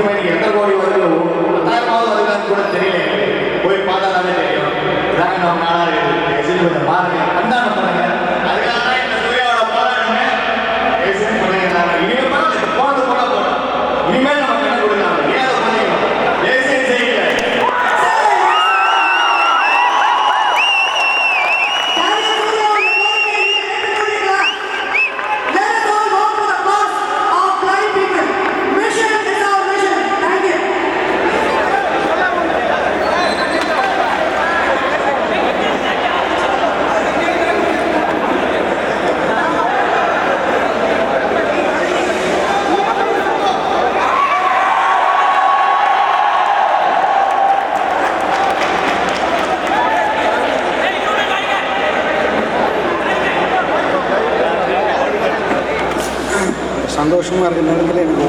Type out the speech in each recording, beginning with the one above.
முக்கியமாக நீங்கள் எத்தனை கோடி வருது 10,000 வருதான்னு கூட தெரியல. போய் பார்த்தா தானே தெரியும். இதாங்க நம்ம நாளாக இருக்குது. கொஞ்சம் பாருங்க, கண்டான பண்ணுங்க. அதுக்காக தான் இந்த சூர்யாவோட பாராட்டுங்க. இனிமேல் போனது போல போட்டோம். இனிமேல் நம்ம கண்ணு கொடுக்கலாம். ஏன் அதை பண்ணிக்கணும்? தேசியம் செய்யல. சந்தோஷமாக இருக்கிற நேரத்தில் எனக்கு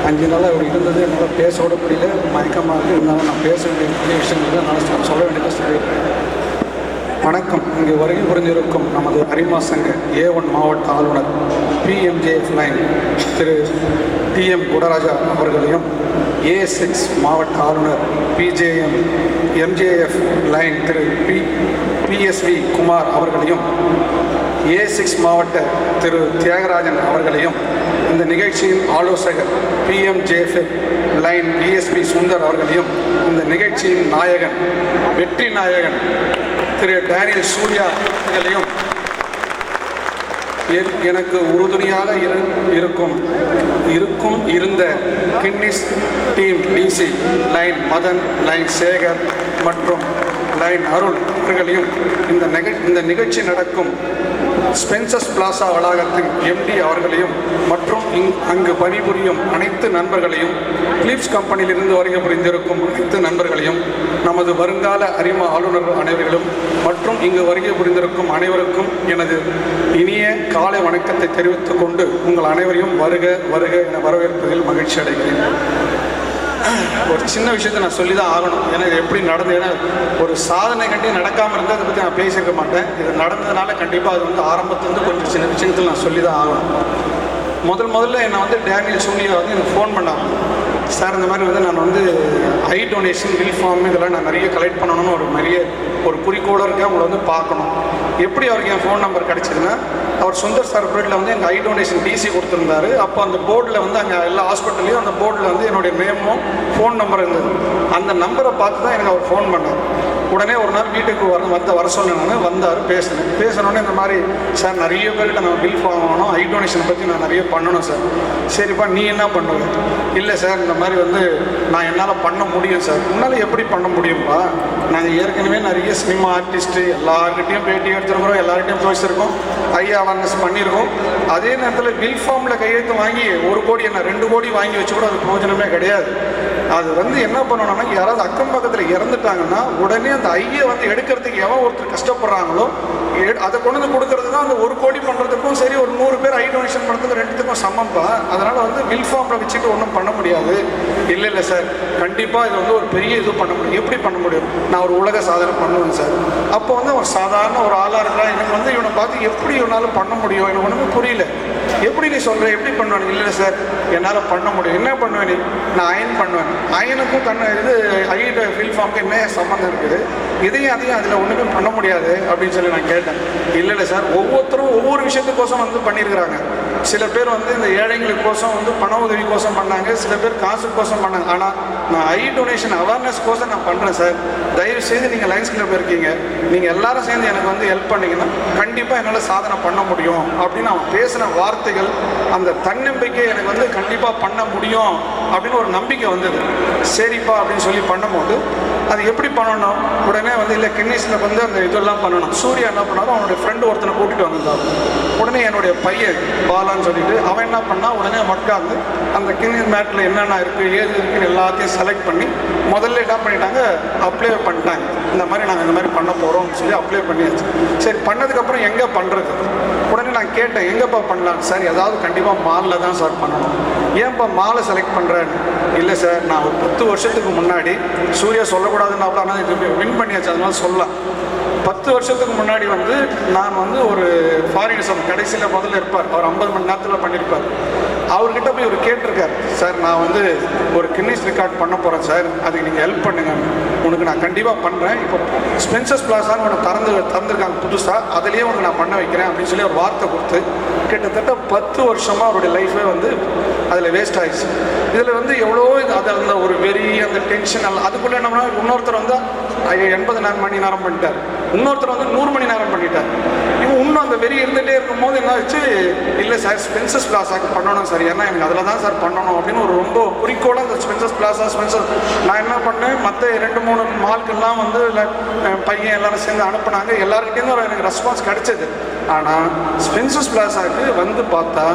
5 நாளாக இப்படி இருந்தது. என்னால் பேச விட முடியல, மயக்கமாக இருக்குது. இருந்தாலும் நான் பேச வேண்டிய பெரிய விஷயங்கள் என்னால் சொல்ல வேண்டியது சொல்லியிருக்கேன். வணக்கம். இங்கே வருகை புரிந்திருக்கும் நமது அரிமா சங்க A1 மாவட்ட ஆளுநர் PMJF லைன் திரு TM குடராஜா அவர்களையும், A6 மாவட்ட ஆளுநர் MJF லைன் திரு PSV குமார் அவர்களையும், A6 மாவட்ட திரு தியாகராஜன் அவர்களையும், இந்த நிகழ்ச்சியின் ஆலோசகர் PMJF லைன் DSP சுந்தர் அவர்களையும், இந்த நிகழ்ச்சியின் நாயகன் வெற்றி நாயகன் திரு டேனியல் சூர்யா அவர்களையும், எனக்கு உறுதுணையாக இருந்த Guinness team DC Lion Madan, Lion Sekar மற்றும் லைன் அருள் அவர்களையும், இந்த நிகழ்ச்சி நடக்கும் ஸ்பென்சர்ஸ் பிளாசா வளாகத்தின் MD அவர்களையும் மற்றும் அங்கு பணிபுரியும் அனைத்து நண்பர்களையும், பிலிப்ஸ் கம்பெனியிலிருந்து வருகை புரிந்திருக்கும் அனைத்து நண்பர்களையும், நமது வருங்கால அரிமா ஆளுநர் அனைவர்களும் மற்றும் இங்கு வருகை புரிந்திருக்கும் அனைவருக்கும் எனது இனிய காலை வணக்கத்தை தெரிவித்துக் கொண்டு உங்கள் அனைவரையும் வருக வருக என வரவேற்பதில் மகிழ்ச்சி அடைகிறேன். ஒரு சின்ன விஷயத்தை நான் சொல்லி தான் ஆகணும். ஏன்னா இது எப்படி நடந்தது, ஏன்னா ஒரு சாதனை கண்டி நடக்காமல் இருந்தால் அதை பற்றி நான் பேசியிருக்க மாட்டேன். இது நடந்ததுனால கண்டிப்பாக அது ஆரம்பத்துலேருந்து கொஞ்சம் சின்ன விஷயத்தில் நான் சொல்லி தான் ஆகணும். முதல்ல என்னை டேனியல் சூர்யா எனக்கு ஃபோன் பண்ணாங்க. சார் இந்த மாதிரி நான் ஐ டொனேஷன் வில் ஃபார்ம் இதெல்லாம் நான் நிறைய கலெக்ட் பண்ணணும்னு ஒரு குறிக்கோளாக இருக்கேன். உங்களை பார்க்கணும். எப்படி அவருக்கு என் ஃபோன் நம்பர் கிடச்சிதுன்னா, அவர் சுந்தர் சார் பீரியடில் எங்கள் ஐ டொனேஷன் DC கொடுத்துருந்தாரு. அப்போ அந்த போர்டில் அங்கே எல்லா ஹாஸ்பிட்டல்லையும் அந்த போர்டில் என்னுடைய நேமும் ஃபோன் நம்பர் இருந்தது. அந்த நம்பரை பார்த்து தான் எனக்கு அவர் ஃபோன் பண்ணார். உடனே ஒரு நாள் வீட்டுக்கு வர சொன்னேன். நான் வந்தார், பேசினோடனே இந்த மாதிரி சார் நிறைய பேர்கிட்ட நான் பில் வாங்கணும், ஐ டொனேஷனை பற்றி நான் நிறைய பண்ணணும் சார். சரிப்பா நீ என்ன பண்ணுவேன்? இல்லை சார் இந்த மாதிரி நான் என்னால் பண்ண முடியும் சார். உன்னால் எப்படி பண்ண முடியும்பா? நாங்கள் ஏற்கனவே நிறைய சினிமா ஆர்டிஸ்ட்டு எல்லாருக்கிட்டையும் பேட்டி எடுத்துருக்கிறோம், எல்லார்கிட்டையும் பேசியிருக்கோம், ஐ அவேர்னஸ் பண்ணியிருக்கோம். அதே நேரத்தில் பில் ஃபார்மில் கையெழுத்து வாங்கி 1 கோடி என்ன 2 கோடி வாங்கி வச்சு கூட அது பிரயோஜனமே கிடையாது. அது என்ன பண்ணணும்னா, யாராவது அக்கம் பக்கத்தில் இறந்துட்டாங்கன்னா உடனே அந்த ஐயை எடுக்கிறதுக்கு எவன் ஒருத்தர் கஷ்டப்படுறாங்களோ அதை கொண்டு கொடுக்கறது தான் அந்த 1 கோடி பண்ணுறதுக்கும் சரி, ஒரு 100 பேர் ஐ டொனேஷன் பண்ணுறதுக்கு ரெண்டுத்துக்கும் சமம்பா. அதனால் வில் ஃபார்மில் வச்சுட்டு ஒன்றும் பண்ண முடியாது. இல்லை சார், கண்டிப்பாக இது ஒரு பெரிய இது பண்ண முடியும். எப்படி பண்ண முடியும்? நான் ஒரு உலக சாதனை பண்ணுவேன் சார். அப்போ ஒரு சாதாரண ஒரு ஆளாக இருக்கிறான். எனக்கு இவனை பார்த்து எப்படி இவனால் பண்ண முடியும்? எனக்கு ஒன்றுமே புரியல. எப்படி நீ சொல்கிற, எப்படி பண்ணுவேன்? இல்லை சார் என்னால் பண்ண முடியும். என்ன பண்ணுவேன் நீ? நான் அயன் பண்ணுவேன். அயனுக்கும் ஐ வில் ஃபார்முக்கு என்ன சம்மந்தம் இருக்குது? அதையும் அதில் ஒன்றுமே பண்ண முடியாது அப்படின்னு சொல்லி நான் கேட்டேன். இல்லை சார், ஒவ்வொருத்தரும் ஒவ்வொரு விஷயத்துக்கோசம் பண்ணியிருக்கிறாங்க. சில பேர் இந்த ஏழைங்களுக்கோசம் பண உதவிக்கோசம் பண்ணாங்க, சில பேர் காசுக்கோசம் பண்ணாங்க. ஆனால் நான் ஐ டொனேஷன் அவேர்னஸ்க்கோசம் நான் பண்ணுறேன் சார். தயவு செய்து நீங்கள் லைன்ஸ் கிளப் இருக்கீங்க, நீங்கள் எல்லாரும் சேர்ந்து எனக்கு ஹெல்ப் பண்ணிங்கன்னா கண்டிப்பாக என்னால் சாதனை பண்ண முடியும் அப்படின்னு அவன் பேசின வார்த்தைகள், அந்த தன்னம்பிக்கை எனக்கு கண்டிப்பாக பண்ண முடியும் அப்படின்னு ஒரு நம்பிக்கை வந்தது. சரிப்பா அப்படின்னு சொல்லி பண்ணும்போது அது எப்படி பண்ணணும்? உடனே இல்லை கின்னீஸில் அந்த இதெல்லாம் பண்ணணும். சூர்யா என்ன பண்ணாலும் அவனுடைய ஃப்ரெண்டு ஒருத்தனை கூட்டிகிட்டு வந்திருந்தான். உடனே என்னுடைய பையன் பாலான்னு சொல்லிட்டு அவன் என்ன பண்ணால் உடனே உட்காந்து அந்த கின்னீஸ் மேட்டில் என்னென்ன இருக்குது ஏது இருக்குன்னு எல்லாத்தையும் செலக்ட் பண்ணி முதல்ல என்ன பண்ணிட்டாங்க, அப்ளை பண்ணிட்டாங்க. இந்த மாதிரி நாங்கள் இந்த மாதிரி பண்ண போகிறோம்னு சொல்லி அப்ளை பண்ணியாச்சு. சரி, பண்ணதுக்கப்புறம் எங்கே பண்ணுறது? உடனே நான் கேட்டேன், எங்கேப்பா பண்ணலாம் சார்? ஏதாவது கண்டிப்பாக மாலில் தான் சார் பண்ணணும். ஏன்ப்பா மாலை செலக்ட் பண்ணுறேன்னு? இல்லை சார், நான் ஒரு 10 வருஷத்துக்கு முன்னாடி சூர்யா சொல்லக்கூடாதுன்னு ஆனால் இது வின் பண்ணியாச்சு, அதனால சொல்லலாம். 10 வருஷத்துக்கு முன்னாடி நான் ஒரு ஃபாரினிசம் கடைசியில் முதல்ல இருப்பார், அவர் 50 மணி நேரத்தில் பண்ணியிருப்பார். அவர்கிட்ட போய் இவர் கேட்டிருக்காரு, சார் நான் வந்து ஒரு கின்னஸ் ரெக்கார்ட் பண்ண போகிறேன் சார், அதுக்கு நீங்கள் ஹெல்ப் பண்ணுங்க, உனக்கு நான் கண்டிப்பாக பண்ணுறேன், இப்போ ஸ்பென்சர்ஸ் பிளாஸான்னு ஒன்று திறந்துருக்காங்க புதுசாக, அதுலேயே உனக்கு நான் பண்ண வைக்கிறேன் அப்படின்னு சொல்லி ஒரு வார்த்தை கொடுத்து கிட்டத்தட்ட 10 வருஷமாக அவருடைய லைஃபே வந்து அதில் வேஸ்ட் ஆகிடுச்சு. இதில் வந்து எவ்வளோ அது அந்த ஒரு வெறி, அந்த டென்ஷன், அதுக்குள்ளே என்னன்னா இன்னொருத்தர் வந்து 80 மணி நேரம் பண்ணிட்டார், இன்னொருத்தர் வந்து 100 மணி நேரம் பண்ணிட்டார். இவன் இன்னும் அந்த வெறி இருந்துகிட்டே இருக்கும்போது என்ன ஆச்சு, இல்லை சார் ஸ்பென்சர்ஸ் பிளாஸாக்கு பண்ணணும் சார், ஏன்னா எனக்கு அதில் தான் சார் பண்ணணும் அப்படின்னு ஒரு ரொம்ப குறிக்கோளாக அந்த ஸ்பென்சர்ஸ் பிளாஸா நான் என்ன பண்ணேன், மற்ற 2-3 மால்க்கெல்லாம் வந்து பையன் எல்லாரும் சேர்ந்து அனுப்புனாங்க, எல்லாருக்கிட்டேருந்து எனக்கு ரெஸ்பான்ஸ் கிடைச்சது. ஆனால் ஸ்பென்சர்ஸ் பிளாஸாக்கு வந்து பார்த்தா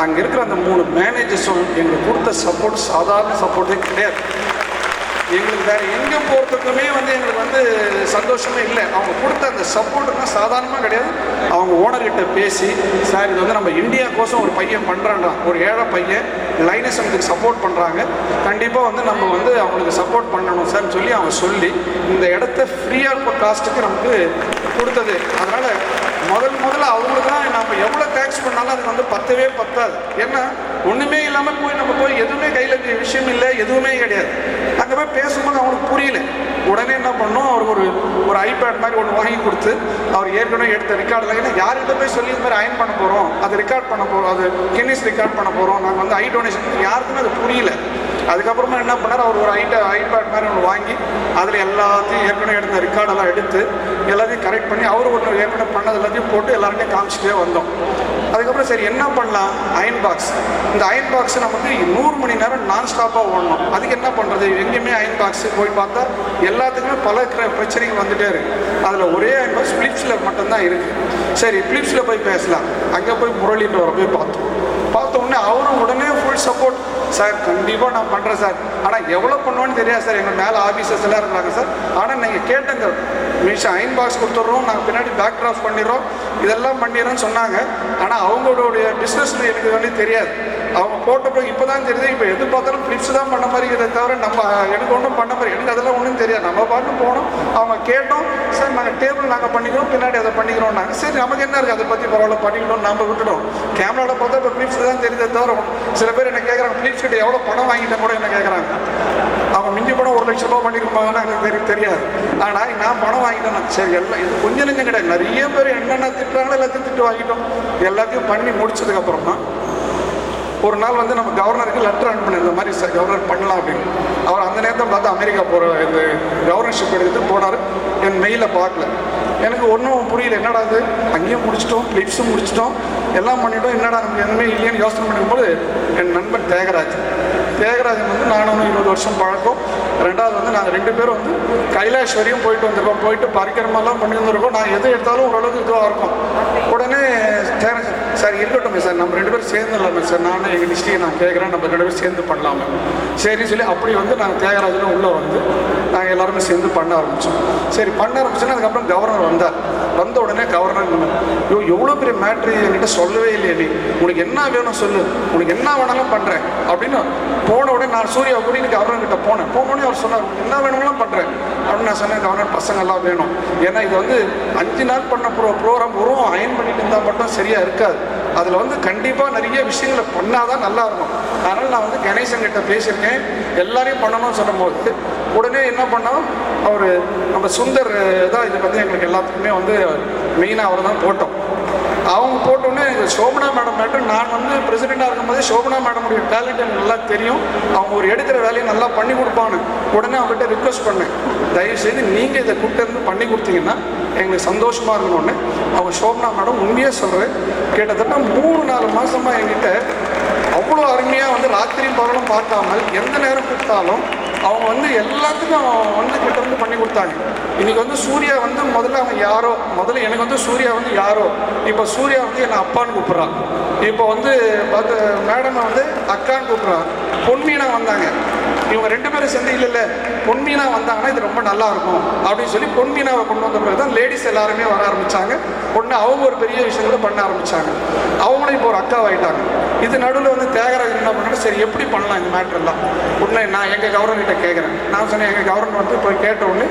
அங்கே இருக்கிற அந்த 3 மேனேஜர்ஸும் எங்களுக்கு கொடுத்த சப்போர்ட் சாதாரண சப்போர்ட்டே கிடையாது. எங்களுக்கு வேறு எங்கே போகிறதுக்குமே வந்து எங்களுக்கு வந்து சந்தோஷமே இல்லை. அவங்க கொடுத்த அந்த சப்போர்ட்டுனா சாதாரணமாக கிடையாது. அவங்க ஓனர்கிட்ட பேசி, சார் இது வந்து நம்ம இந்தியாவுக்கோசம் ஒரு பையன் பண்ணுறான்டா, ஒரு ஏழை பையன் லைனஸ் நமக்கு சப்போர்ட் பண்ணுறாங்க, கண்டிப்பாக வந்து நம்ம வந்து அவங்களுக்கு சப்போர்ட் பண்ணணும் சார்னு சொல்லி அவங்க சொல்லி இந்த இடத்த ஃப்ரீயாக காஸ்ட்டுக்கு நமக்கு கொடுத்தது. அதனால் முதல்ல அவங்களுக்கு தான் நம்ம எவ்வளோ டேக்ஸ் பண்ணாலும் அதுக்கு வந்து பத்தாது. ஏன்னா ஒன்றுமே இல்லாமல் நம்ம போய் எதுவுமே கையில் விஷயம் இல்லை, எதுவுமே கிடையாது. அங்கே போய் பேசும்போது அவங்களுக்கு புரியல. உடனே என்ன பண்ணோம், அவருக்கு ஒரு ஐபேட் மாதிரி ஒன்று வாங்கி கொடுத்து, அவர் ஏற்கனவே எடுத்த ரெக்கார்டில், ஏன்னா யார்கிட்ட போய் சொல்லி இந்த மாதிரி அயன் பண்ண போகிறோம், அது ரெக்கார்ட் பண்ண போகிறோம், அது கின்னஸ் ரெக்கார்ட் பண்ண போகிறோம், நாங்கள் வந்து டொனேஷன், யாருக்குமே அது புரியல. அதுக்கப்புறமா என்ன பண்ணார், அவர் ஒரு ஐபேட் மாதிரி ஒன்று வாங்கி அதில் எல்லாத்தையும் ஏற்கனவே எடுத்த ரெக்கார்டெல்லாம் எடுத்து எல்லாத்தையும் கரெக்ட் பண்ணி அவர் ஒன்று ஏற்கனவே பண்ணது எல்லாத்தையும் போட்டு எல்லாருமே காமிச்சிட்டே வந்தோம். அதுக்கப்புறம் சரி என்ன பண்ணலாம், அயன் பாக்ஸ், இந்த அயன் பாக்ஸ் நமக்கு 100 மணி நேரம் நான் ஸ்டாப்பாக ஓடணும், அதுக்கு என்ன பண்ணுறது, எங்கேயுமே அயன் பாக்ஸ் போய் பார்த்தா எல்லாத்துக்குமே பல பிரச்சனைகள் வந்துகிட்டே இருக்குது. அதில் ஒரே அயன் பாக்ஸ் பிலிப்ஸில் மட்டும்தான் இருக்குது. சரி பிலிப்ஸில் போய் பேசலாம், அங்கே போய் முரளிட்டு வர போய் பார்த்த உடனே அவரும் உடனே ஃபுல் சப்போர்ட், சார் கண்டிப்பாக நான் பண்ணுறேன் சார், ஆனால் எவ்வளோ பண்ணுவோன்னு தெரியாது சார், எங்கள் மேலே ஆஃபீஸர்ஸ் எல்லாம் இருக்கிறாங்க சார், ஆனால் நீங்கள் கேட்டங்க மிஷன் அயன் பாக்ஸ் கொடுத்துட்றோம், நாங்கள் பின்னாடி பேக் ட்ராப் பண்ணிடுறோம், இதெல்லாம் பண்ணிடுறோன்னு சொன்னாங்க. ஆனால் அவங்களுடைய பிஸ்னஸில் எனக்கு வந்து தெரியாது. அவங்க போட்டப்போ இப்போ தான் தெரியுது, இப்போ எது பார்த்தாலும் ஃப்ளிப்ஸ் தான் பண்ண மாதிரி இதை தவிர நம்ம எனக்கு ஒன்றும் பண்ண மாதிரி எனக்கு அதெல்லாம் ஒன்றும் தெரியாது. நம்ம பாட்டு போனோம், அவங்க கேட்டோம், சார் நாங்கள் டேபிள் நாங்கள் பண்ணிக்கிறோம், பின்னாடி அதை பண்ணிக்கிறோம் நாங்கள். சரி நமக்கு என்ன இருக்குது, அதை பற்றி பரவாயில்ல பண்ணிக்கணும், நம்ம விட்டுட்டோம். கேமராவில் பார்த்தா இப்போ ஃப்ளிப்ஸ் தான் தெரியுதே தவிர, சில பேர் என்ன கேட்குறாங்க, ஃப்ளிப்ஸ் கிட்ட எவ்வளோ பணம் வாங்கிட்டேன் கூட என்ன கேட்குறாங்க. அவங்க மிஞ்சி பணம் 1 லட்ச ரூபா பண்ணியிருப்பாங்கன்னா எனக்கு தெரியாது. ஆனால் நான் பணம் வாங்கிட்டேன், சரி எல்லாம் இது கொஞ்சம் நெஞ்சம் கிடையாது, நிறைய பேர் என்னென்ன திட்டுறாங்களோ எல்லாத்தையும் திட்டு வாங்கிட்டோம். எல்லாத்தையும் பண்ணி முடிச்சதுக்கப்புறமா ஒரு நாள் வந்து நம்ம கவர்னருக்கு லெட்டர் அனுப்பினோம், இந்த மாதிரி சார் கவர்னர் பண்ணலாம் அப்படின்னு. அவர் அந்த நேரத்தில் பார்த்து அமெரிக்கா போகிற இந்த கவர்னர்ஷிப் எடுத்துட்டு போனார். என் மெயிலை பார்க்கல, எனக்கு ஒன்றும் புரியல, என்னடா அது அங்கேயும் முடிச்சிட்டோம், ஃப்ளிப்ஸும் முடிச்சிட்டோம், எல்லாம் பண்ணிட்டோம், என்னடா நமக்கு எதுவுமே இல்லைன்னு யோசனை பண்ணும்போது என் நண்பன் தியாகராஜன் வந்து நானும் 20 வருஷம் பழக்கம். ரெண்டாவது வந்து நாங்கள் 2 பேரும் வந்து கைலாஷ் வரையும் போயிட்டு வந்திருக்கோம், போயிட்டு பரிக்கிரமெல்லாம் பண்ணி வந்திருக்கோம். நாங்கள் எது எடுத்தாலும் ஓரளவுக்கு இதுவாக இருக்கும். உடனே சார் இருக்கட்டும் சார், நம்ம 2 பேரும் சேர்ந்து இல்லாமல் சார், நானும் எங்கள் டிஸ்ட்ரிக்டை நான் கேட்குறேன், நம்ம 2 பேரும் சேர்ந்து பண்ணலாமே சரின்னு சொல்லி அப்படி வந்து நாங்கள் தியாகராஜனும் உள்ளே வந்து நாங்கள் எல்லாருமே சேர்ந்து பண்ண ஆரம்பித்தோம். சரி பண்ண ஆரம்பிச்சோன்னா அதுக்கப்புறம் கவர்னர் வந்த உடனே கவர்னர் எவ்வளோ பெரிய மேட்ரு என்கிட்ட சொல்லவே இல்லையே, நீ உனக்கு என்ன வேணும் சொல்லு, உனக்கு என்ன வேணாலும் பண்ணுறேன் அப்படின்னு. போன உடனே நான் சூர்யா கூட்டிட்டு கவர்னர்கிட்ட போனோடனே அவர் சொன்னார், என்ன வேணும்லாம் பண்ணுறேன் அப்படின்னு. நான் சொன்னேன், கவர்னர் பசங்கள்லாம் வேணும், ஏன்னா இது வந்து 5 நாள் பண்ண ப்ரோக்ராம் வரும், அயன் பண்ணிட்டு இருந்தால் மட்டும் சரியாக இருக்காது, அதில் வந்து கண்டிப்பாக நிறைய விஷயங்களை பண்ணால் தான் நல்லா இருக்கும். அதனால் நான் வந்து கணேசன்கிட்ட பேசியிருக்கேன், எல்லாரையும் பண்ணணும்னு சொல்லும்போது உடனே என்ன பண்ணோம், அவர் நம்ம சுந்தர் தான் இதுக்கு வந்து எங்களுக்கு எல்லாத்துக்குமே வந்து மெயினாக அவர் தான் போட்டோம். அவங்க போட்டோன்னே எனக்கு சோபனா மேடம் மேட்ரு, நான் வந்து பிரசிடெண்ட்டாக இருக்கும்போதே சோபனா மேடமுடைய டேலண்ட் எனக்கு நல்லா தெரியும், அவங்க ஒரு எடுக்கிற வேலையை நல்லா பண்ணி கொடுப்பான்னு. உடனே அவங்ககிட்ட ரிக்வெஸ்ட் பண்ணேன், தயவுசெய்து நீங்கள் இதை கூட்டிருந்து பண்ணி கொடுத்தீங்கன்னா எங்களுக்கு சந்தோஷமாக இருக்கணும்னு. அவங்க சோபனா மேடம் உண்மையாக சொல்கிறேன், கிட்டத்தட்ட 3-4 மாதமாக என்கிட்ட அவ்வளோ அருமையாக வந்து ராத்திரியும் பகலும் பார்க்காமல் எந்த நேரம் கொடுத்தாலும் அவங்க வந்து எல்லாத்துக்கும் வந்து கிட்ட வந்து பண்ணி கொடுத்தாங்க. இன்றைக்கி வந்து சூர்யா வந்து முதல்ல அவங்க யாரோ, முதல்ல எனக்கு வந்து சூர்யா வந்து யாரோ, இப்போ சூர்யா வந்து என்னை அப்பான்னு கூப்பிட்றான், இப்போ வந்து பார்த்து மேடம் வந்து அக்கான்னு கூப்பிட்றான். பொன்மீனா வந்தாங்க, இவங்க 2 பேரும் சேர்ந்து இல்லை பொன்மீனா வந்தாங்கன்னா இது ரொம்ப நல்லா இருக்கும் அப்படின்னு சொல்லி பொன்மீனாவை கொண்டு வந்த பிறகு தான் லேடிஸ் எல்லாருமே வர ஆரம்பித்தாங்க. ஒன்று அவங்க ஒரு பெரிய விஷயங்களை பண்ண ஆரம்பித்தாங்க, அவங்களும் இப்போ ஒரு அக்காவாயிட்டாங்க. இது நடுவில் வந்து தியாகராஜன் என்ன பண்ணாலும் சரி எப்படி பண்ணலாம் இந்த மேட்ரெல்லாம். உடனே நான் எங்கள் கவர்னர்கிட்ட கேட்குறேன், நான் சொன்னேன் எங்கள் கவர்னர் வந்து போய் கேட்ட உடனே,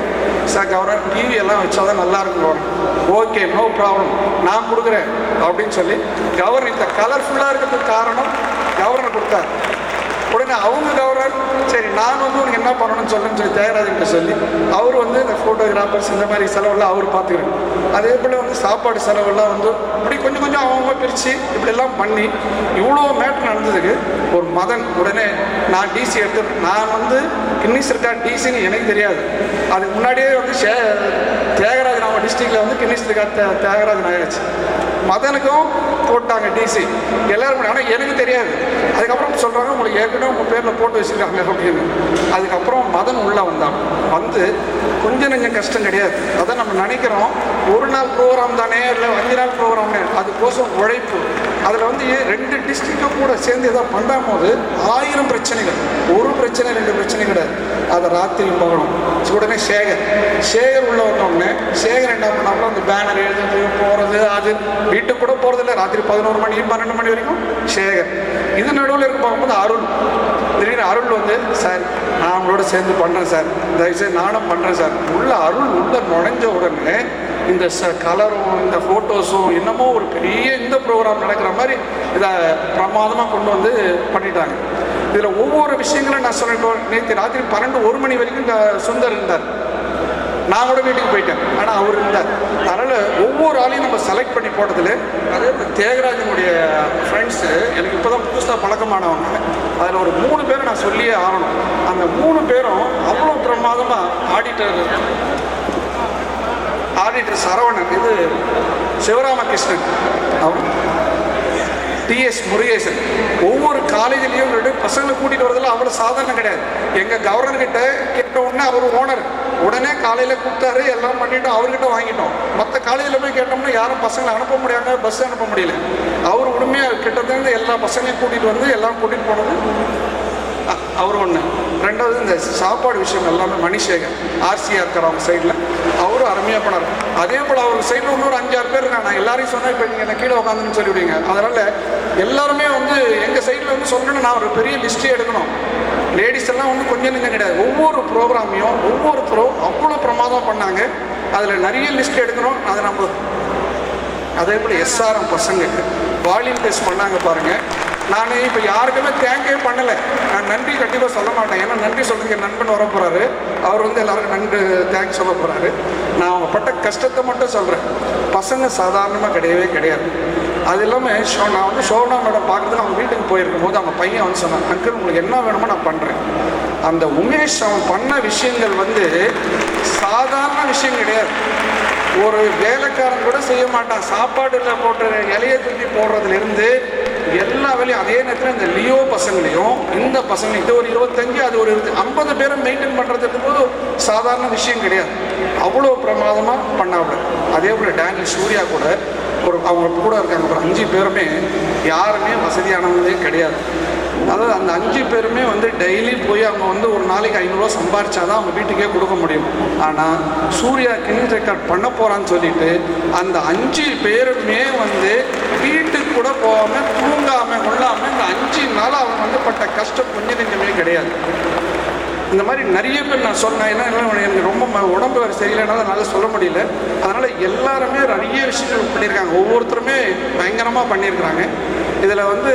சார் கவர்னர் டிவி எல்லாம் வச்சா தான் நல்லா இருக்கும், ஓகே நோ ப்ராப்ளம் நான் கொடுக்குறேன் அப்படின்னு சொல்லி கவர்னர் இந்த கலர்ஃபுல்லாக இருக்கிறதுக்கு காரணம் கவர்னர் கொடுத்தார். உடனே அவங்க கவர்னர் சரி நான் வந்து உனக்கு என்ன பண்ணணும்னு சொல்லுன்னு சொல்லி தியாகராஜன்கிட்ட சொல்லி அவர் வந்து இந்த ஃபோட்டோகிராஃபர்ஸ் இந்த மாதிரி செலவெல்லாம் அவர் பார்த்துக்கிறார். அதே போல் வந்து சாப்பாடு செலவெல்லாம் வந்து இப்படி கொஞ்சம் கொஞ்சம் அவங்க பிரித்து இப்படியெல்லாம் பண்ணி இவ்வளோ மேட்ரு நடந்ததுக்கு ஒரு மதன் உடனே நான் டிசி எடுத்து நான் வந்து கின்னிஸ் ரெக்கார்ட் டிசின்னு எனக்கு தெரியாது. அதுக்கு முன்னாடியே வந்து தியாகராஜன் நம்ம டிஸ்ட்ரிக்டில் வந்து கின்னிஸ் ரெக்கார்ட் தியாகராஜன் ஆகிடுச்சு. மதனுக்கும் போட்டாங்க டிசி எல்லோரும். ஆனால் எனக்கு தெரியாது. அதுக்கப்புறம் சொல்கிறாங்க உங்களுக்கு ஏற்கனவே உங்கள் பேரில் போட்டு வச்சுருக்காங்க அப்படின்னு. அதுக்கப்புறம் மதன் உள்ளே வந்தான். வந்து கொஞ்சம் நெஞ்சம் கஷ்டம் கிடையாது. அதான் நம்ம நினைக்கிறோம் ஒரு நாள் ப்ரோக்ராம் தானே இல்லை 5 நாள் ப்ரோக்ராம்னு. அதுக்கோசம் உழைப்பு. அதில் வந்து 2 டிஸ்ட்ரிக்டும் கூட சேர்ந்து எதாவது பண்ணும் போது 1000 பிரச்சனைகள். ஒரு பிரச்சனை 2 பிரச்சனை கிடையாது. அதை ராத்திரி போகணும். உடனே சேகர் உள்ள வந்தோடனே சேகர் என்ன பண்ணாங்களோ அந்த பேனர் எழுதுறது போகிறது அது வீட்டுக்கு கூட போகிறதில்ல. ராத்திரி 11 மணி 12 மணி வரைக்கும் சேகர். இது நடுவில் இருக்க பார்க்கும்போது அருள் திடீர்னு அருள் வந்து சார் நான் அவங்களோட சேர்ந்து பண்ணுறேன் சார், தயவுசெய்து நானும் பண்ணுறேன் சார். உள்ள அருள் உள்ள நுழைஞ்ச உடனே இந்த கலரும் இந்த ஃபோட்டோஸும் என்னமோ ஒரு பெரிய இந்த ப்ரோக்ராம் நடக்கிற மாதிரி இதை பிரமாதமாக கொண்டு வந்து பண்ணிட்டாங்க. இதில் ஒவ்வொரு விஷயங்களும் நான் சொல்லிட்டோம். நேற்று ராத்திரி 12-1 மணி வரைக்கும் சுந்தர் இருந்தார். நான் கூட வீட்டுக்கு போயிட்டேன். ஆனால் அவர் இருந்தார். அதனால் ஒவ்வொரு ஆளையும் நம்ம செலக்ட் பண்ணி போட்டதில் அதே தியாகராஜனுடைய ஃப்ரெண்ட்ஸு எனக்கு இப்போ தான் புதுசாக பழக்கமானவங்க. அதில் ஒரு 3 பேரை நான் சொல்லியே ஆகணும். அந்த 3 பேரும் அவ்வளோ பிரமாதமாக ஆடிட்டர் சரவணன், இது சிவராமகிருஷ்ணன், டிஎஸ் முருகேசன். ஒவ்வொரு காலேஜ்லேயும் 2 பசங்களை கூட்டிகிட்டு வரதில்ல அவ்வளோ சாதாரணம் கிடையாது. எங்கள் கவர்னர்கிட்ட கேட்ட உடனே அவர் ஓனர் உடனே காலையில் கூப்பிட்டாரு, எல்லாம் பண்ணிட்டோம், அவர்கிட்ட வாங்கிட்டோம். மற்ற காலேஜில் போய் கேட்டோம்னா யாரும் பசங்களை அனுப்ப முடியாங்க, பஸ் அனுப்ப முடியல. அவர் உண்மையாக கிட்டத்தட்ட எல்லா பசங்களையும் கூட்டிகிட்டு வந்து எல்லாம் கூட்டிகிட்டு போனது அவர் ஒன்று. 2வது இந்த சாப்பாடு விஷயம் எல்லாமே மணிசேகர் ஆர்சியாக இருக்கிற அவங்க சைடில் அவரும் அருமையாக பண்ணார். அதே போல் அவர் சைடில் இன்னொரு 5-6 பேர் இருக்காங்க. நான் எல்லாரையும் சொன்னேன் இப்போ நீங்கள் என்ன கீழே உட்காந்துன்னு சொல்லிவிடுவீங்க. அதனால் எல்லாருமே வந்து எங்கள் சைடில் வந்து சொல்லணும்னு நான் ஒரு பெரிய லிஸ்ட்டே எடுக்கணும். லேடிஸ் எல்லாம் வந்து கொஞ்சம் நெஞ்சம் கிடையாது. ஒவ்வொரு ப்ரோக்ராமையும் அவ்வளோ பிரமாதம் பண்ணாங்க. அதில் நிறைய லிஸ்ட் எடுக்கணும். அதை நம்ம அதே போல் எஸ்ஆர்எம் பசங்க வால்யூம் டெஸ்ட் பண்ணாங்க பாருங்கள். நான் இப்போ யாருக்குமே தேங்க்யே பண்ணலை. நான் நன்றி கண்டிப்பாக சொல்ல மாட்டேன். ஏன்னா நன்றி சொல்கிறதுக்கு என் நண்பன் வர போகிறாரு. அவர் வந்து எல்லாருக்கும் தேங்க்ஸ் சொல்ல போகிறாரு. நான் அவங்க பட்ட கஷ்டத்தை மட்டும் சொல்கிறேன். பசங்க சாதாரணமாக கிடையாது. அது இல்லாமல் நான் வந்து சோனா மேடம் பார்க்குறதுக்கு அவங்க வீட்டுக்கு போயிருக்கும் போது அவங்க பையன் வந்து சொன்னான், அங்கிள் உங்களுக்கு என்ன வேணுமோ நான் பண்ணுறேன். அந்த உமேஷ் அவன் பண்ண விஷயங்கள் வந்து சாதாரண விஷயம் கிடையாது. ஒரு வேலைக்காரன் கூட செய்ய மாட்டான். சாப்பாடுல போட்டு இலையை தூக்கி போடுறதுலேருந்து எல்லா வேலையும். அதே நேரத்தில் இந்த லியோ பசங்களையும் இந்த பசங்களையும் இது ஒரு 25 அது ஒரு 50 பேரை மெயின்டைன் பண்ணுறதுக்கு போது சாதாரண விஷயம் கிடையாது. அவ்வளோ பிரமாதமாக பண்ணாப்புல. அதே போல் டேனியல் சூர்யா கூட அவங்க கூட இருக்காங்க ஒரு 5 பேருமே யாருமே வசதியானவங்களே கிடையாது. அதாவது அந்த 5 பேருமே வந்து டெய்லி போய் அவங்க வந்து ஒரு நாளைக்கு 500 ரூபா சம்பாரிச்சாதான் அவங்க வீட்டுக்கே கொடுக்க முடியும். ஆனால் சூர்யா கின்னிஸ் ரெக்கார்ட் பண்ண போகிறான்னு சொல்லிட்டு அந்த 5 பேருமே வந்து வீட்டுக்கு கூட போகாமல் தூங்காமல் கொள்ளாமல் இந்த 5 நாள் அவங்க வந்து பட்ட கஷ்டம் கொஞ்சம் நெஞ்சமே கிடையாது. இந்த மாதிரி நிறைய பேர் நான் சொன்னேன். ஏன்னா எனக்கு ரொம்ப உடம்பு வேறு சரியில்லைனால என்னால் சொல்ல முடியல. அதனால் எல்லாருமே நிறைய விஷயங்கள் பண்ணியிருக்காங்க. ஒவ்வொருத்தருமே பயங்கரமாக பண்ணியிருக்கிறாங்க. இதில் வந்து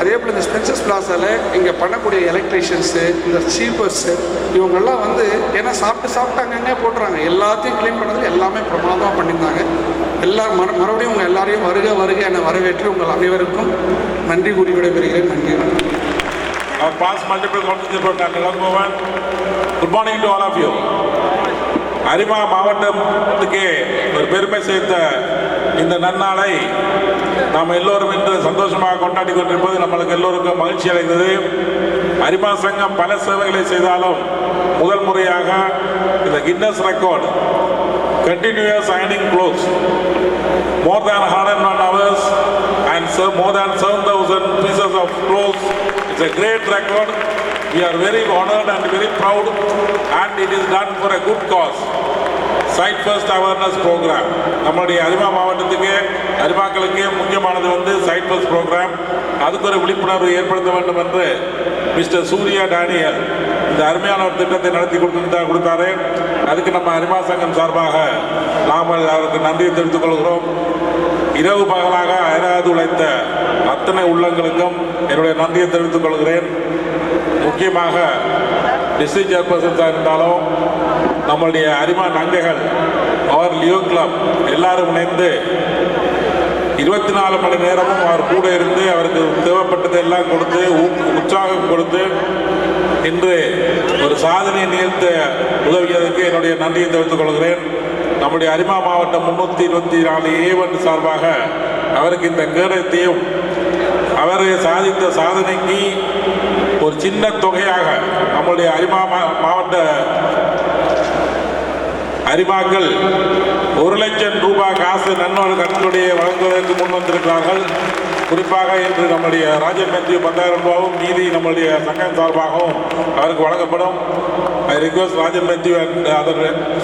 அதே போல் இந்த ஸ்பென்சஸ் பிளாஸாவில் இங்கே பண்ணக்கூடிய எலக்ட்ரீஷியன்ஸு இந்த சீப்பர்ஸு இவங்கெல்லாம் வந்து ஏன்னா சாப்பிட்டாங்கன்னே போட்டுறாங்க. எல்லாத்தையும் க்ளீன் பண்ணது எல்லாமே பிரமாதமாக பண்ணியிருந்தாங்க. மறுபடியும் உங்கள் எல்லாரையும் வருக என வரவேற்று உங்கள் அனைவருக்கும் நன்றி கூறி விடைபெறுகிறேன். நன்றி. Our past multiple conferences. Good morning to all of you. அரிமா மாவட்டத்துக்கு ஒரு பெருமை சேர்த்த இந்த நன்னாளை நாம் எல்லோரும் இன்று சந்தோஷமாக கொண்டாடி கொண்டிருப்பது நம்மளுக்கு எல்லோருக்கும் மகிழ்ச்சி அடைந்தது. அரிமா சங்கம் பல சேவைகளை செய்தாலும் முதல் முறையாக இந்த Guinness record continuous ironing clothes more than 101 hours and more than 7,000 pieces of clothes. It's a great record. We are very honored and very proud, and it is done for a good cause. Site First Awareness Program. நம்மளுடைய அரிமா மாவட்டத்துக்கு அரிமாக்களுக்கு முக்கியமானது வந்து side first program. அதுக்கு ஒரு விழிப்புணர்வு ஏற்படுத்த வேண்டும் என்று மிஸ்டர் சூர்யா டேனியல் இந்த அருமையான ஒரு திட்டத்தை நடத்தி கொடுத்தாரு. அதுக்கு நம்ம அரிமா சங்கம் சார்பாக நாமல் அவருக்கு நன்றியை தெரிவித்துக் கொள்கிறோம். இரவு பகலாக அயராது உழைத்த அத்தனை உள்ளங்களுக்கும் என்னுடைய நன்றியை தெரிவித்துக் கொள்கிறேன். முக்கியமாக டிஸ்ட்ரிக்ட் சேர்பர்சன்ஸாக இருந்தாலும் நம்மளுடைய அரிமா நங்கைகள் அவர் லியோ கிளப் எல்லாரும் இணைந்து 24 மணி நேரமும் அவர் கூட இருந்து அவருக்கு தேவைப்பட்டதை எல்லாம் கொடுத்து உற்சாகம் கொடுத்து இன்று ஒரு சாதனையை நிகழ்த்த உதவியதற்கு என்னுடைய நன்றியை தெரிவித்துக் கொள்கிறேன். நம்முடைய அரிமா மாவட்டம் 324 A1 சார்பாக அவருக்கு இந்த கேடயத்தையும் அவர் சாதித்த சாதனைக்கு ஒரு சின்ன தொகையாக நம்முடைய அரிமா மாவட்ட அரிமாக்கள் 1 லட்சம் ரூபாய் காசு நன்கொடையை வழங்குவதற்கு முன் வந்திருக்கிறார்கள். குறிப்பாக இன்று நம்முடைய ராஜன் மேத்யூ 10,000 ரூபாயும் மீதி நம்முடைய சங்கம் சார்பாகவும் அவருக்கு வழங்கப்படும். I request Rajan Matthew and other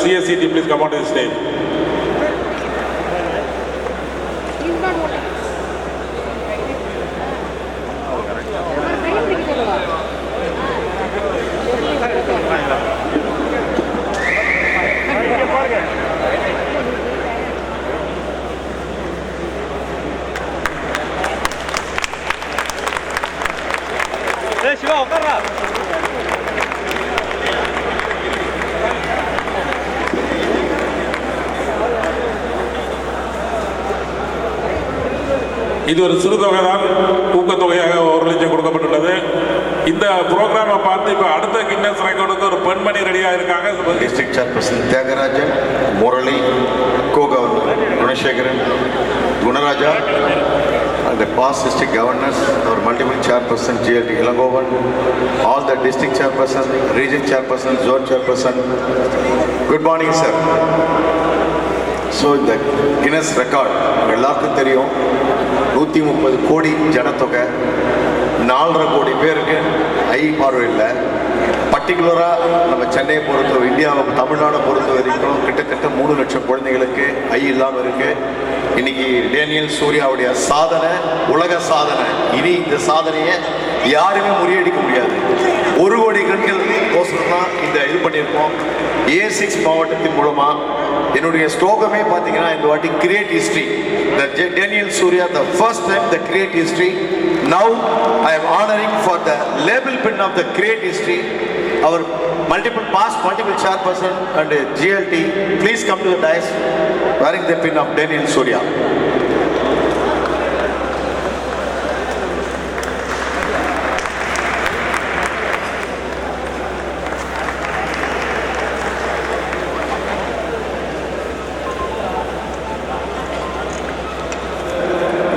CSCT please come on to the stage. இது ஒரு சிறு தொகை தான், ஊக்கத்தொகையாக 1 லட்சம் கொடுக்கப்பட்டுள்ளது. இந்த ப்ரோக்ராமை பார்த்து இப்போ அடுத்த கின்னஸ் ரெக்கார்டுக்கு ஒரு பெண்மணி ரெடியாக இருக்காங்க. District chairperson Thiagarajan, Murali, co-governor Gunasekaran, Gunaraja, and the past district governors, our multiple chairperson GLT Ilangovan, all the district chairperson, region chairperson, zone chairperson. Good morning, sir. So இந்த கின்னஸ் ரெக்கார்ட் எல்லாருக்கும் தெரியும். 130 கோடி ஜனத்தொகை, 4.5 கோடி பேருக்கு ஐ பார்வை இல்லை. பர்டிகுலராக நம்ம சென்னையை பொறுத்த இந்தியாவை தமிழ்நாடை பொறுத்த வரைக்கும் கிட்டத்தட்ட 3 லட்சம் குழந்தைகளுக்கு ஐ இல்லாமல் இருக்குது. இன்னைக்கு டேனியல் சூர்யாவுடைய சாதனை உலக சாதனை. இனி இந்த சாதனையை யாருமே முறியடிக்க முடியாது. 1 கோடி கண்கள் கோசம் தான் இந்த இது பண்ணியிருக்கோம். A6 மாவட்டத்தின் மூலமாக என்னுடைய ஸ்லோகமே பார்த்தீங்கன்னா இந்த வாட்டி create history. Daniel Surya the first time the create history. Now I am honoring for the label pin of the create history our multiple chairperson and GLT. Please come to the dais wearing the pin of Daniel Surya.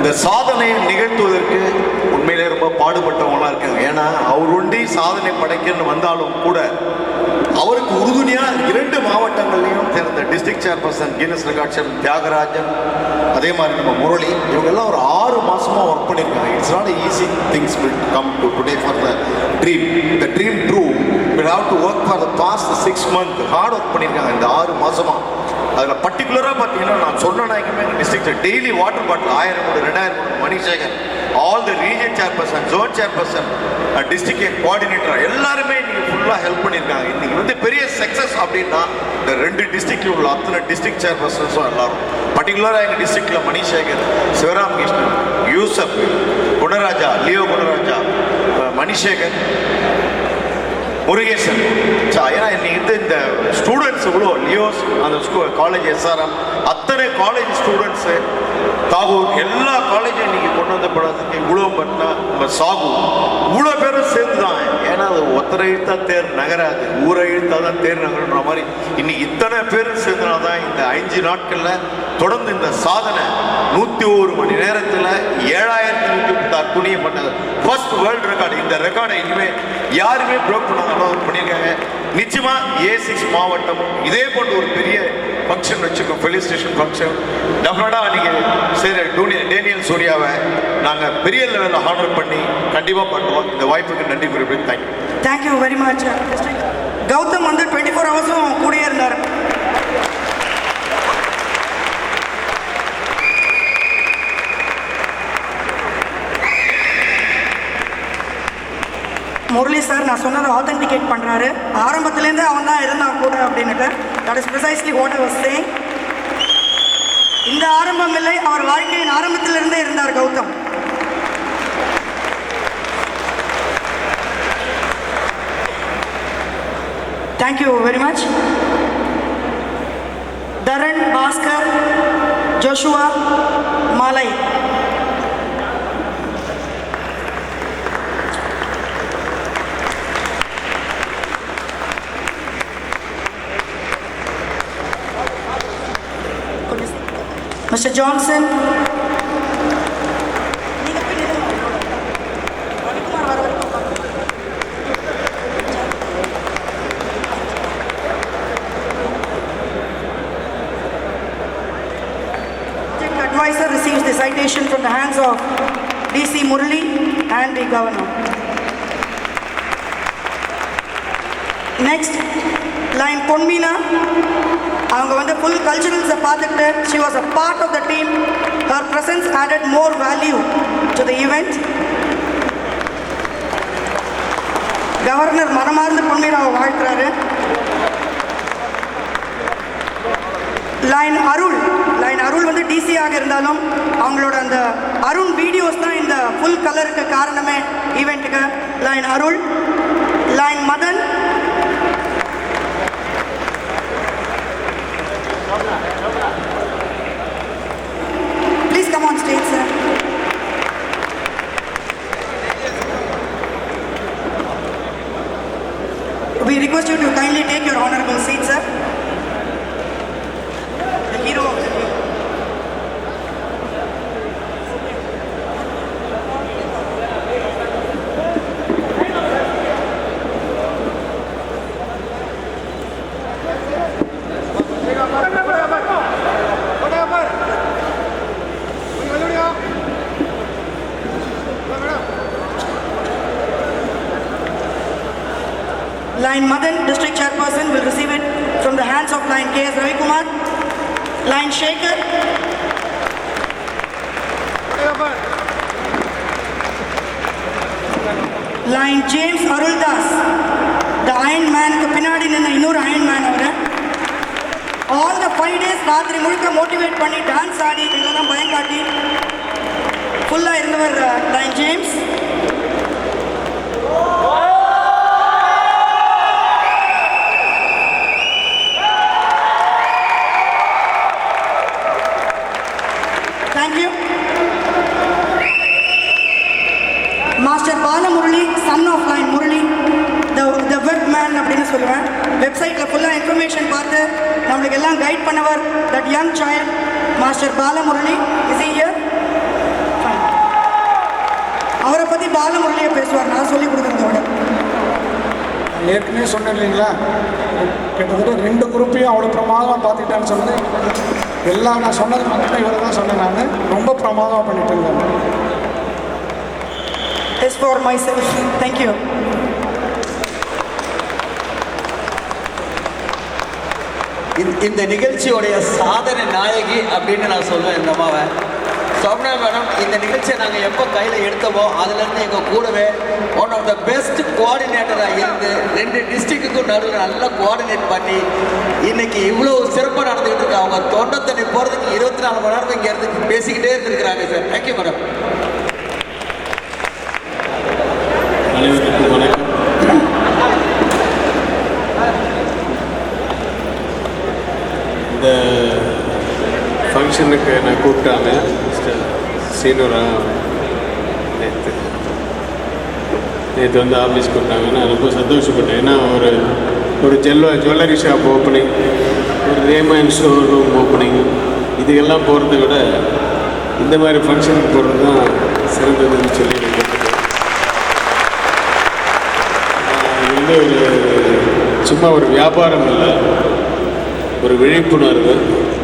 இந்த சாதனையை நிகழ்த்துவதற்கு உண்மையிலே ரொம்ப பாடுபட்டவங்களாம் இருக்காங்க. ஏன்னா அவர் ஒண்டி சாதனை படைக்கன்னு வந்தாலும் கூட அவருக்கு உறுதுணையாக 2 மாவட்டங்கள்லையும் சேர்ந்த district chairperson Guinness record Thiagarajan, அதே மாதிரி நம்ம முரளி, இவங்கெல்லாம் ஒரு 6 மாசமாக ஒர்க் பண்ணியிருக்காங்க. It's not easy things will come to today for the dream. The dream true will have to work for the past 6 months. Hard work பண்ணியிருக்காங்க இந்த 6 மாசமாக. அதில் பர்டிகுலராக பார்த்தீங்கன்னா நான் சொன்ன நாய்க்குமே எங்கள் டிஸ்ட்ரிக்ட் டெய்லி வாட்டர் பாட்டில் 1000 கொடு 2000 கொடு Manisekar, all the region chairperson, zone chairperson, district coordinator எல்லாருமே இன்னைக்கு ஃபுல்லாக ஹெல்ப் பண்ணியிருக்காங்க. இன்னைக்கு வந்து பெரிய சக்ஸஸ் அப்படின்னா இந்த 2 டிஸ்ட்ரிக்டில் உள்ள அத்தனை டிஸ்ட்ரிக்ட் சேர்பர்சன்ஸும் எல்லாரும். பர்டிகுலராக எங்கள் டிஸ்ட்ரிக்டில் மணிசேகர், சிவராம் கிருஷ்ணன், யூசப், குணராஜா, லியோ குணராஜா, மணிசேகர், முருகேசன். ஏன்னா இன்னைக்கு இந்த ஸ்டூடெண்ட்ஸ் இவ்வளோ லியோஸ் அந்த காலேஜ் SRM அத்தனை காலேஜ் ஸ்டூடெண்ட்ஸு தாகூர் எல்லா காலேஜும் இன்னைக்கு கொண்டு வந்த படத்துக்கு இவ்வளோ பண்ணா நம்ம சாகு இவ்வளோ பேரும் சேர்ந்து தான். ஏன்னா அது ஒத்தரை இழுத்தா தேர் நகராது, ஊரை இழுத்தா தான் தேர் நகர்ன்ற மாதிரி இன்னைக்கு இத்தனை பேரும் சேர்ந்தனா தான் இந்த 5 நாட்களில் தொடர்ந்து இந்த சாதனை 101 மணி நேரத்தில் 7106 துணியை பண்ணது ஃபர்ஸ்ட் வேர்ல்டு ரெக்கார்டு. இந்த ரெக்கார்டை இனிமேல் யாருமே ப்ரோக் பண்ணியிருக்காங்க. நிச்சயமா A6 மாவட்டம் இதே போன்ற ஒரு பெரிய ஃபங்க்ஷன் வச்சுக்கோம், ஃபெலிசிட்டேஷன் ஃபங்க்ஷன். டெஃபினட்டாக நீங்கள் டேனியல் சூர்யாவை நாங்கள் பெரிய லெவலில் ஹானர் பண்ணி கண்டிப்பாக பண்ணுவோம். இந்த வாய்ப்புக்கு நன்றி குறிப்பிட்டு தேங்க்யூ வெரி மச். கௌதம் வந்து 24 ஹவர்ஸும் கூடயே இருந்தார். முரளி சார் நான் சொன்னதை ஆத்தென்டிகேட் பண்ணுறாரு. ஆரம்பத்துலேருந்து அவன் தான் இருந்தான் கூட அப்படின்னுட்டு. That is precisely what I was saying. இந்த ஆரம்பம் இல்லை, அவர் வாழ்க்கையின் ஆரம்பத்திலிருந்தே இருந்தார் Gautham. Thank you very much. Dharan, Bhaskar, Joshua, Malai. Mr. Johnson. Advisor receives the citation from the hands of DC Murali and the Governor. Next, line Ponmina. அவங்க வந்து full culturals பார்த்துட்டு she was a part of the team. Her presence added more value to the event. Governor மனமார்ந்த பொன்மீனாவை வாழ்த்துறாரு. Line அருள் வந்து DC ஆக இருந்தாலும் அவங்களோட அந்த Arun videos தான் இந்த ஃபுல் கலருக்கு காரணமே ஈவெண்ட்டுக்கு. Line Arul. Line Madhan. Please come on stage, sir. We request you to kindly take your honorable seat, sir. The hero of the day. Line Madan, District Chairperson, will receive it from the hands of Line K.S. Ravikumar. Line Shekhar. Line James Aruldas, the Iron Man, Pinadi in the Inur Iron Man. All the 5 days, Radri Mulka motivate Pani, dance Adi, Ilana Bayangati. Full Line James. Thank you. Master Bala Murali, son of Line Murali, the web man அப்படின்னு சொல்லுவேன். வெப்சைட்டில் ஃபுல்லாக information பார்த்து நம்மளுக்கு எல்லாம் guide பண்ணவர் that young child, Master Bala Murali. Is he here? அவரை பற்றி பால முரளியை பேசுவார், நான் சொல்லி கொடுக்குறதோட. ஏற்கனவே சொன்னேன் இல்லைங்களா, கிட்டத்தட்ட 2 குரூப்பையும் அவ்வளோ பிரமாதமாக பார்த்துக்கிட்டேன்னு சொல்லி எல்லாம் நான் சொன்னது மட்டும் இவரை தான் சொன்னேன். நான் ரொம்ப பிரமாதமாக பண்ணிட்டு இருந்தேன். It's for myself. Thank you. இந்த நிகழ்ச்சியோடைய சாதனை நாயகி அப்படின்னு நான் சொல்லுவேன் இந்த அம்மாவை. சோம்னா மேடம், இந்த நிகழ்ச்சியை நாங்கள் எப்போ கையில் எடுத்தோமோ அதுலேருந்து எங்கள் கூடவே ஒன் ஆஃப் த பெஸ்ட் கோஆர்டினேட்டராக இருந்து 2 டிஸ்ட்ரிக்ட்டுக்கும் நடுவில் நல்லா கோஆர்டினேட் பண்ணி இன்னைக்கு இவ்வளோ சிறப்பாக நடந்துக்கிட்டு இருக்கு. அவங்க தொண்டத்தண்ணி போகிறதுக்கு 24 மணி நேரம் இங்கே இருந்து பேசிக்கிட்டே இருந்திருக்கிறாங்க சார். Thank you madam. அனைவருக்கும் வணக்கம். இந்த ஃபங்க்ஷனுக்கு நான் கூப்பிட்டாங்க சீனூரா. நேற்று வந்து ஆஃபீஸ் கூப்பிட்டாங்க. நான் ரொம்ப சந்தோஷப்பட்டேன். ஏன்னா ஒரு ஜுவல்லரி ஷாப் ஓப்பனிங், ஒரு ரேமான் ஷோரூம் ஓப்பனிங், இதுக்கெல்லாம் போகிறத விட இந்த மாதிரி ஃபங்க்ஷனுக்கு போகிறது தான் சிறந்ததுன்னு சொல்லி எனக்கு இது வந்து சும்மா ஒரு வியாபாரம் இல்லை, ஒரு விழிப்புணர்வு.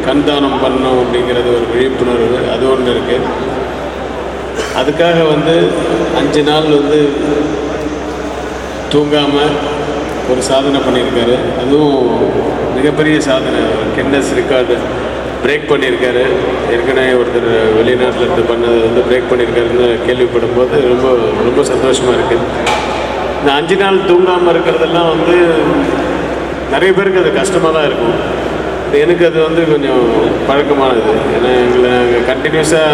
கண்தானம் பண்ணணும் அப்படிங்கிறது ஒரு விழிப்புணர்வு, அது ஒன்று இருக்குது. அதுக்காக வந்து 5 நாள் வந்து தூங்காமல் ஒரு சாதனை பண்ணியிருக்காரு. அதுவும் மிகப்பெரிய சாதனை, கின்னஸ் ரெக்கார்டு பிரேக் பண்ணியிருக்காரு. ஏற்கனவே ஒருத்தர் வெளிநாட்டில் இருந்து பண்ணதை வந்து பிரேக் பண்ணியிருக்காருன்னு கேள்விப்படும் போது ரொம்ப ரொம்ப சந்தோஷமாக இருக்குது. இந்த 5 நாள் தூங்காமல் இருக்கிறதெல்லாம் வந்து நிறைய பேருக்கு அது கஷ்டமாக தான் இருக்கும். எனக்கு அது வந்து கொஞ்சம் பழக்கமானது. ஏன்னா எங்களை நாங்கள் கண்டினியூஸாக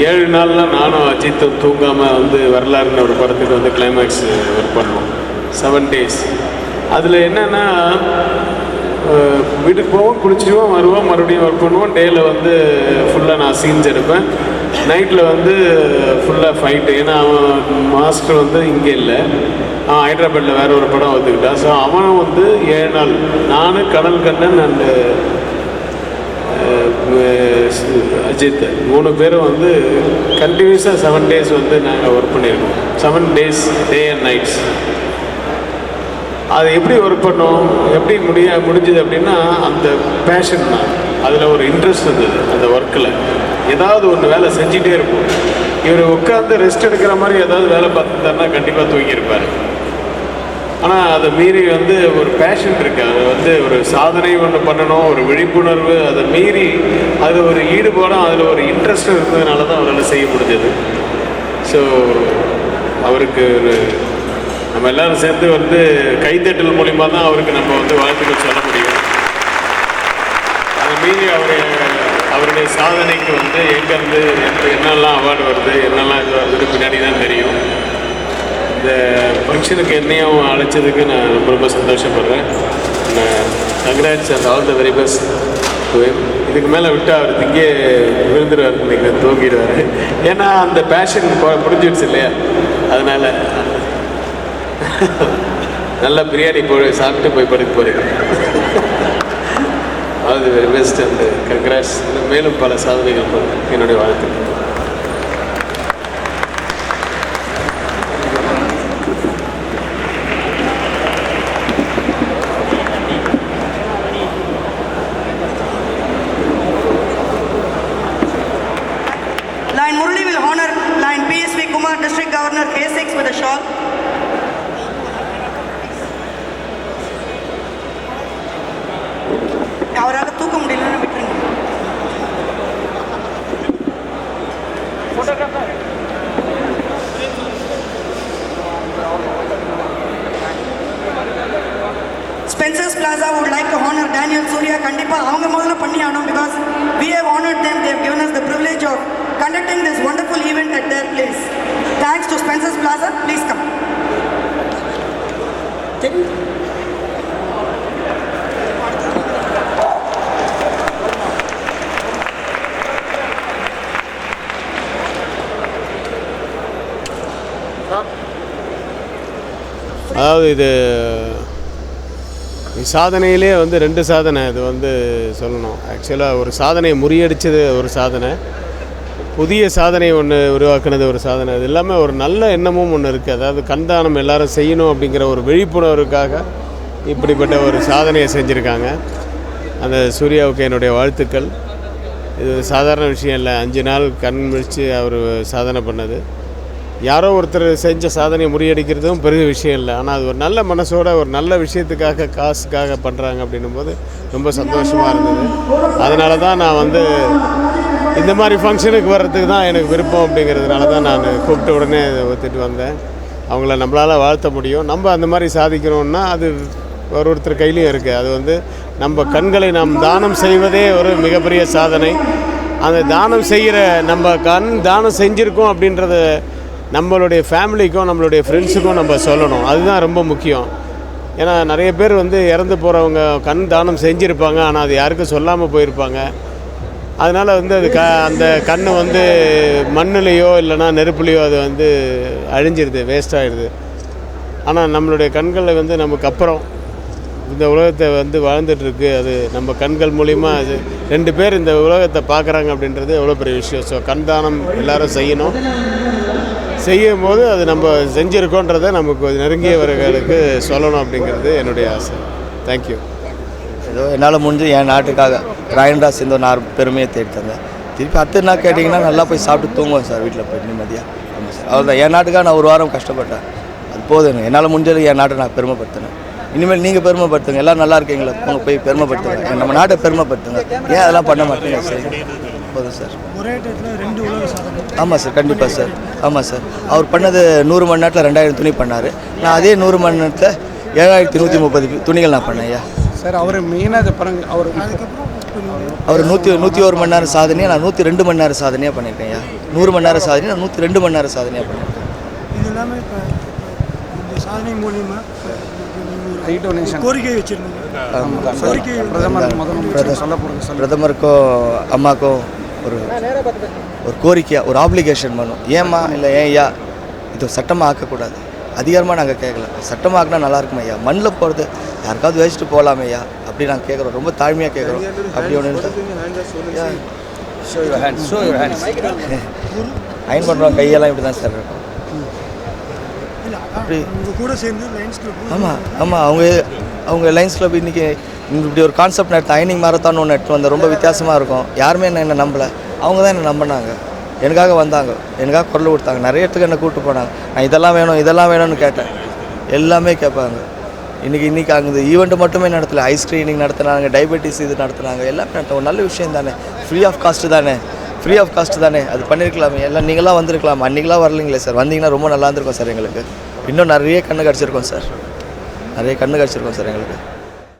7 நாள்லாம் நானும் அஜித்தும் தூங்காமல் வந்து வரலாறுன்னு ஒரு படத்துக்கு வந்து கிளைமேக்ஸ் ஒர்க் பண்ணுவோம். 7 days அதில் என்னென்னா வீட்டுக்கு போவோம், குளிச்சுடுவோம், வருவோம், மறுபடியும் ஒர்க் பண்ணுவோம். டேயில் வந்து ஃபுல்லாக நான் சீன்ஸ் எடுப்பேன். நைட்டில் வந்து ஃபுல்லாக ஃபைட்டு. ஏன்னா அவன் மாஸ்டர் வந்து இங்கே இல்லை, அவன் ஹைதராபாத்தில் வேறு ஒரு படம் வந்துக்கிட்டான். ஸோ அவன் வந்து 7 நாள், நான், கடல் கண்ணன் அண்டு அஜித் 3 பேரும் வந்து கண்டினியூஸாக 7 days வந்து நாங்கள் ஒர்க் பண்ணியிருக்கோம். 7 days டே அண்ட் நைட்ஸ். அது எப்படி ஒர்க் பண்ணோம், எப்படி முடிஞ்சது அப்படின்னா அந்த பேஷன் தான். அதில் ஒரு இன்ட்ரெஸ்ட் இருந்தது அந்த ஒர்க்கில். ஏதாவது ஒன்று வேலை செஞ்சிட்டே இருக்கும். இவர் உட்காந்து ரெஸ்ட் எடுக்கிற மாதிரி ஏதாவது வேலை பார்த்துட்டாருன்னா கண்டிப்பாக தூங்கியிருப்பார். ஆனால் அதை மீறி வந்து ஒரு பேஷன் இருக்குது. அது வந்து ஒரு சாதனை ஒன்று பண்ணணும், ஒரு விழிப்புணர்வு, அதை மீறி அது ஒரு ஈடுபாடும் அதில் ஒரு இன்ட்ரெஸ்ட் இருந்ததுனால தான் அவரால் செய்ய முடிஞ்சது. ஸோ அவருக்கு ஒரு நம்ம எல்லோரும் சேர்ந்து வந்து கைத்தட்டல் மூலிமா தான் அவருக்கு நம்ம வந்து வாழ்த்துக்கள் சொல்ல முடியும். அதை மீறி அவருடைய சாதனைக்கு வந்து எங்கேருந்து என்னெல்லாம் அவார்டு வருது, என்னெல்லாம் இது வருதுன்னு பின்னாடி தான் தெரியும். இந்த ஃபங்க்ஷனுக்கு என்னையும் அழைச்சதுக்கு நான் ரொம்ப சந்தோஷப்படுறேன். Congrats and all the very best to him. இதுக்கு மேலே விட்டு அவர் இங்கே விழுந்துருவார், நீங்கள் தூங்கிடுவார். ஏன்னா அந்த பேஷன் முடிஞ்சிடுச்சு இல்லையா, அதனால் நல்லா பிரியாணி சாப்பிட்டு போய் படுக்க போகிறேன். All the very best and congrats. மேலும் பல சாதனைகள் என்னுடைய வாழ்த்துக்கள். Line Murali will honor line PSV Kumar, District Governor A6 with a shawl. அவரால் தூக்க முடியலன்னு விட்டுருங்க. Spencer's Plaza would like to honor Daniel Surya. கண்டிப்பாக அவங்க முதல்ல பண்ணி ஆனோம், because we have honored them. They have given us the privilege of conducting this wonderful event at their place. Thanks to Spencer's Plaza. Please come. அதாவது இது சாதனையிலே வந்து 2 சாதனை இது வந்து சொல்லணும். ஆக்சுவலாக ஒரு சாதனையை முறியடித்தது ஒரு சாதனை, புதிய சாதனை ஒன்று உருவாக்குனது ஒரு சாதனை. இது எல்லாமே ஒரு நல்ல எண்ணமும் ஒன்று இருக்குது. அதாவது கண்தானம் எல்லாரும் செய்யணும் அப்படிங்கிற ஒரு விழிப்புணர்வுக்காக இப்படிப்பட்ட ஒரு சாதனையை செஞ்சுருக்காங்க. அந்த சூர்யாவுக்கு என்னுடைய வாழ்த்துக்கள். இது சாதாரண விஷயம் இல்லை. 5 நாள் கண் முழித்து அவர் சாதனை பண்ணது. யாரோ ஒருத்தர் செஞ்ச சாதனையை முறியடிக்கிறதும் பெரிய விஷயம் இல்லை. ஆனால் அது ஒரு நல்ல மனசோட ஒரு நல்ல விஷயத்துக்காக, காசுக்காக பண்ணுறாங்க அப்படின்னும் போது ரொம்ப சந்தோஷமாக இருந்தது. அதனால தான் நான் வந்து இந்த மாதிரி ஃபங்க்ஷனுக்கு வர்றதுக்கு தான் எனக்கு விருப்பம். அப்படிங்கிறதுனால தான் நான் கூப்பிட்ட உடனே ஒத்துட்டு வந்தேன். அவங்கள நம்மளால் வாழ்த்த முடியும். நம்ம அந்த மாதிரி சாதிக்கணும்னா அது ஒருத்தர் கையிலையும் இருக்குது. அது வந்து நம்ம கண்களை நாம் தானம் செய்வதே ஒரு மிகப்பெரிய சாதனை. அந்த தானம் செய்கிற நம்ம தானம் செஞ்சுருக்கோம் அப்படின்றத நம்மளுடைய ஃபேமிலிக்கும் நம்மளுடைய ஃப்ரெண்ட்ஸுக்கும் நம்ம சொல்லணும். அதுதான் ரொம்ப முக்கியம். ஏன்னா நிறைய பேர் வந்து இறந்து போகிறவங்க கண் தானம் செஞ்சுருப்பாங்க, ஆனால் அது யாருக்கும் சொல்லாமல் போயிருப்பாங்க. அதனால் வந்து அது அந்த கண் வந்து மண்ணுலேயோ இல்லைனா நெருப்புலேயோ அது வந்து அழிஞ்சிருது, வேஸ்ட் ஆகிடுது. ஆனால் நம்மளுடைய கண்களை வந்து நமக்கு அப்புறம் இந்த உலகத்தை வந்து வாழ்ந்துட்டுருக்கு. அது நம்ம கண்கள் மூலிமா அது 2 பேர் இந்த உலகத்தை பார்க்குறாங்க அப்படின்றது எவ்வளோ பெரிய விஷயம். ஸோ கண் தானம் எல்லோரும் செய்யணும். செய்யும் போது அது நம்ம செஞ்சுருக்கோன்றதை நமக்கு நெருங்கியவர்களுக்கு சொல்லணும் அப்படிங்கிறது என்னுடைய ஆசை. தேங்க்யூ. ஏதோ என்னால் முடிஞ்சு என் நாட்டுக்காக ராயன்ராஜ் சேர்ந்து நான் பெருமையை தேடித்தந்தேன். திருப்பி அடுத்த நாள் கேட்டிங்கன்னா நல்லா போய் சாப்பிட்டு தூங்குவேன் சார், வீட்டில் போய் நிம்மதியாக. ஆமாம் சார், அவ்வளோதான். என் நாட்டுக்காக நான் 1 வாரம் கஷ்டப்பட்டேன். அது போதும். என்னால் முடிஞ்சது என் நாட்டை நான் பெருமைப்படுத்தினேன். இனிமேல் நீங்கள் பெருமைப்படுத்துங்க. எல்லாம் நல்லா இருக்கீங்களா, அவங்க போய் பெருமைப்படுத்துங்க. நம்ம நாட்டை பெருமைப்படுத்துங்க. ஏன் அதெல்லாம் பண்ண மாட்டேங்க சார்? போதும் சார். ஆமாம் சார், கண்டிப்பாக சார். ஆமாம் சார், அவர் பண்ணது 100 மணி நேரத்தில் 2000 துணி பண்ணார். நான் அதே 100 மணி நேரத்தில் 7130 துணிகள் நான் பண்ணேன். ஐயா சார், அவர் மெயினாக இதை பாருங்க. அவர் 101 மணி நேரம் சாதனையாக, நான் 102 மணி நேரம் சாதனையாக பண்ணியிருக்கேன். ஐயா 100 மணி நேரம் சாதனை, நான் 102 மணி நேரம் சாதனையாக பண்ணியிருக்கேன். இது எல்லாமே இப்போ இந்த சாதனை மூலிமா ஒரு ஐ டொனேஷன் கோரிக்கை வச்சிருந்தோம். கோரிக்கை பிரதமர் முதலமைச்சர் சொல்ல போகிறது பிரதமருக்கும் அம்மாக்கும் ஒரு கோரிக்கையாக ஒரு ஆப்ளிகேஷன் பண்ணும். ஏம்மா இல்லை ஏன் ஐயா இது சட்டமாக ஆக்கக்கூடாது, அதிகாரமாக நாங்கள் கேட்கல, சட்டமாக ஆக்கினா நல்லா இருக்குமே ஐயா, மண்ணில் போகிறது யாருக்காவது வச்சுட்டு போகலாமே ஐயா அப்படி நாங்கள் கேட்குறோம், ரொம்ப தாழ்மையாக கேட்குறோம். அப்படி ஒன்று அயன் பண்ணுறோம், கையெல்லாம் இப்படி தான் சார் இருக்கும். அப்படி உங்கள் கூட சேர்ந்து லைன்ஸ் கிளப். ஆமாம் அவங்க லைன்ஸ் கிளப் இன்றைக்கி இப்படி ஒரு கான்செப்ட் எடுத்து அயனிங் மாரத்தான் ஒன்று எடுத்து வந்த ரொம்ப வித்தியாசமாக இருக்கும். யாருமே என்ன நம்பலை, அவங்க தான் என்ன நம்பினாங்க, எனக்காக வந்தாங்க, எனக்காக குரல் கொடுத்தாங்க, நிறைய இடத்துக்கு என்னை கூப்பிட்டு போனாங்க. நான் இதெல்லாம் வேணும்னு கேட்டேன், எல்லாமே கேட்பாங்க. இன்றைக்கி அங்கே ஈவெண்ட்டு மட்டுமே நடத்தலை, ஐஸ் ஸ்க்ரீனிங் நடத்துனாங்க, டயபெட்டிஸ் இது நடத்துனாங்க, எல்லாமே நடத்த ஒரு நல்ல விஷயம் தானே, ஃப்ரீ ஆஃப் காஸ்ட்டு தானே அது பண்ணியிருக்கலாமே. எல்லாம் நீங்களாம் வந்திருக்கலாம், அன்றைக்கெலாம் வரலைங்களே சார், வந்தீங்கன்னா ரொம்ப நல்லா இருந்திருக்கும் சார். எங்களுக்கு இன்னும் நிறைய கண்ணு கிடச்சிருக்கோம் சார், எங்களுக்கு.